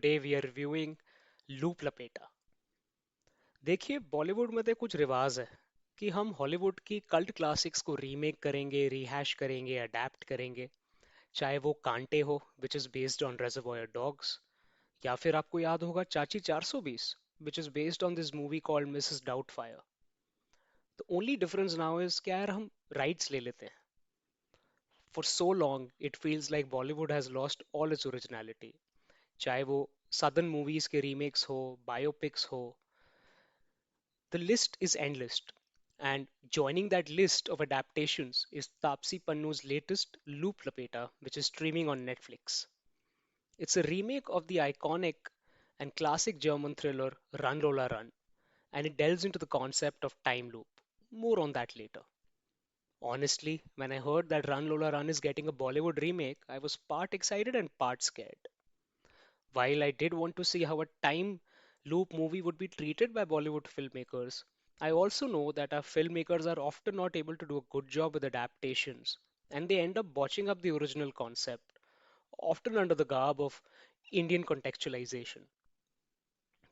today we are reviewing loop लपेटा। देखिए बॉलीवुड में तो कुछ रिवाज है कि हम हॉलीवुड की कल्ट क्लासिक्स को रीमेक करेंगे, रिहैश करेंगे, अडेप्ट करेंगे, चाहे वो कांटे हो which is based on reservoir dogs, या फिर आपको याद होगा Chachi 420 which is based on this movie called Mrs Doubtfire. The only difference now is क्या यार, हम राइट्स ले लेते हैं। For so long it feels like Bollywood has lost all its originality, चाहे वो सदर्न मूवीज के रीमेक्स हो, बायोपिक्स हो, the list is endless. And joining that list of adaptations is Tapsi Pannu's latest Loop Lapeta, which is streaming on Netflix. It's a remake of the iconic and classic German thriller Run Lola Run, and it delves into the concept of time loop. More on that later. Honestly, when I heard that Run Lola Run is getting a Bollywood remake, I was part excited and part scared. While I did want to see how a time loop movie would be treated by Bollywood filmmakers, I also know that our filmmakers are often not able to do a good job with adaptations, and they end up botching up the original concept, often under the garb of Indian contextualization.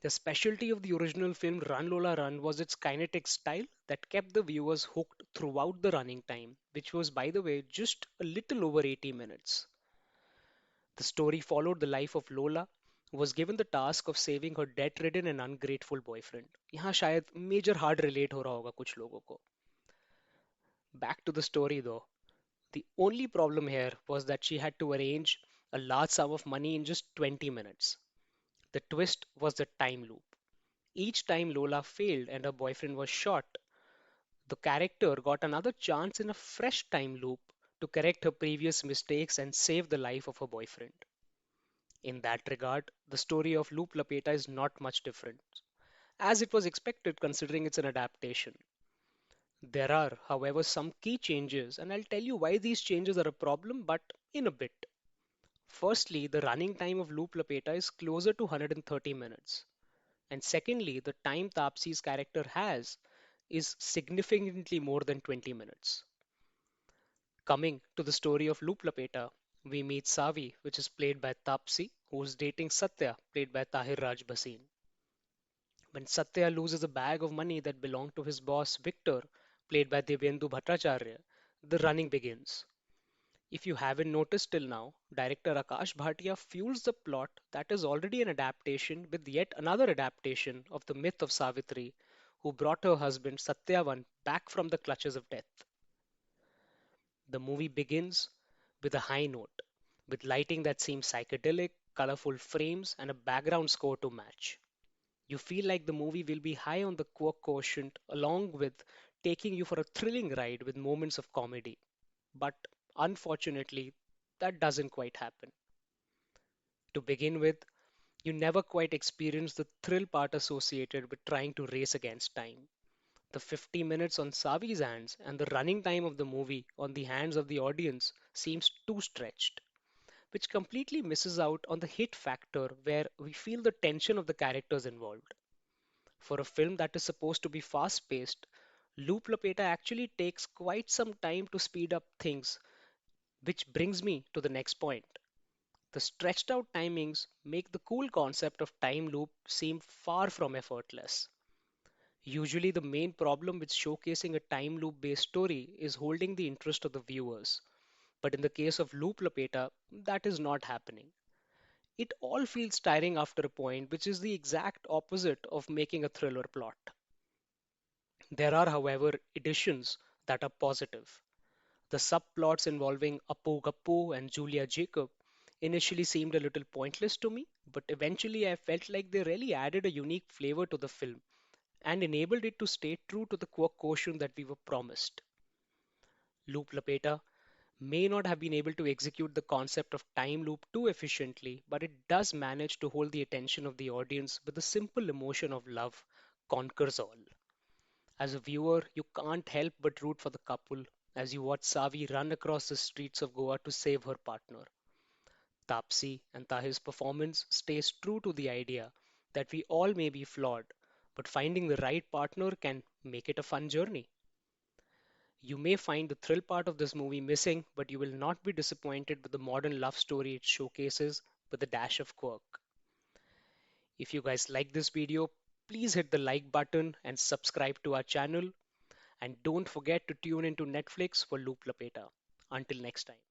The specialty of the original film Run Lola Run was its kinetic style that kept the viewers hooked throughout the running time, which was, by the way, just a little over 80 minutes. The story followed the life of Lola, who was given the task of saving her debt-ridden and ungrateful boyfriend. यहाँ शायद major hard relate हो रहा होगा कुछ लोगों को. Back to the story though. The only problem here was that she had to arrange a large sum of money in just 20 minutes. The twist was the time loop. Each time Lola failed and her boyfriend was shot, the character got another chance in a fresh time loop to correct her previous mistakes and save the life of her boyfriend. In that regard, the story of Loop Lapeta is not much different, as it was expected considering it's an adaptation. There are, however, some key changes, and I'll tell you why these changes are a problem, but in a bit. Firstly, the running time of Loop Lapeta is closer to 130 minutes. And secondly, the time Tapsi's character has is significantly more than 20 minutes. Coming to the story of Loop Lapeta, we meet Savi, which is played by Tapsi, who's dating Satya, played by Tahir Raj Bhasin. When Satya loses a bag of money that belonged to his boss Victor, played by Divyendu Bhattacharya, the running begins. If you haven't noticed till now, director Akash Bhatia fuels the plot that is already an adaptation with yet another adaptation of the myth of Savitri, who brought her husband Satyavan back from the clutches of death. The movie begins with a high note, with lighting that seems psychedelic, colorful frames, and a background score to match. You feel like the movie will be high on the quirk quotient, along with taking you for a thrilling ride with moments of comedy. But unfortunately, that doesn't quite happen. To begin with, you never quite experience the thrill part associated with trying to race against time. The 50 minutes on Savi's hands and the running time of the movie on the hands of the audience seems too stretched, which completely misses out on the hit factor where we feel the tension of the characters involved. For a film that is supposed to be fast paced, Loop Lapeta actually takes quite some time to speed up things, which brings me to the next point. The stretched out timings make the cool concept of time loop seem far from effortless. Usually, the main problem with showcasing a time loop based story is holding the interest of the viewers. But in the case of Loop Lapeta, that is not happening. It all feels tiring after a point, which is the exact opposite of making a thriller plot. There are, however, additions that are positive. The subplots involving Apu Gappu and Julia Jacob initially seemed a little pointless to me, but eventually I felt like they really added a unique flavor to the film and enabled it to stay true to the quirk quotient that we were promised. Loop Lapeta may not have been able to execute the concept of time loop too efficiently, but it does manage to hold the attention of the audience with the simple emotion of love conquers all. As a viewer, you can't help but root for the couple as you watch Savi run across the streets of Goa to save her partner. Tapsi and Tahir's performance stays true to the idea that we all may be flawed, but finding the right partner can make it a fun journey. You may find the thrill part of this movie missing, but you will not be disappointed with the modern love story it showcases with a dash of quirk. If you guys like this video, please hit the like button and subscribe to our channel. And don't forget to tune into Netflix for Loop Lapeta. Until next time.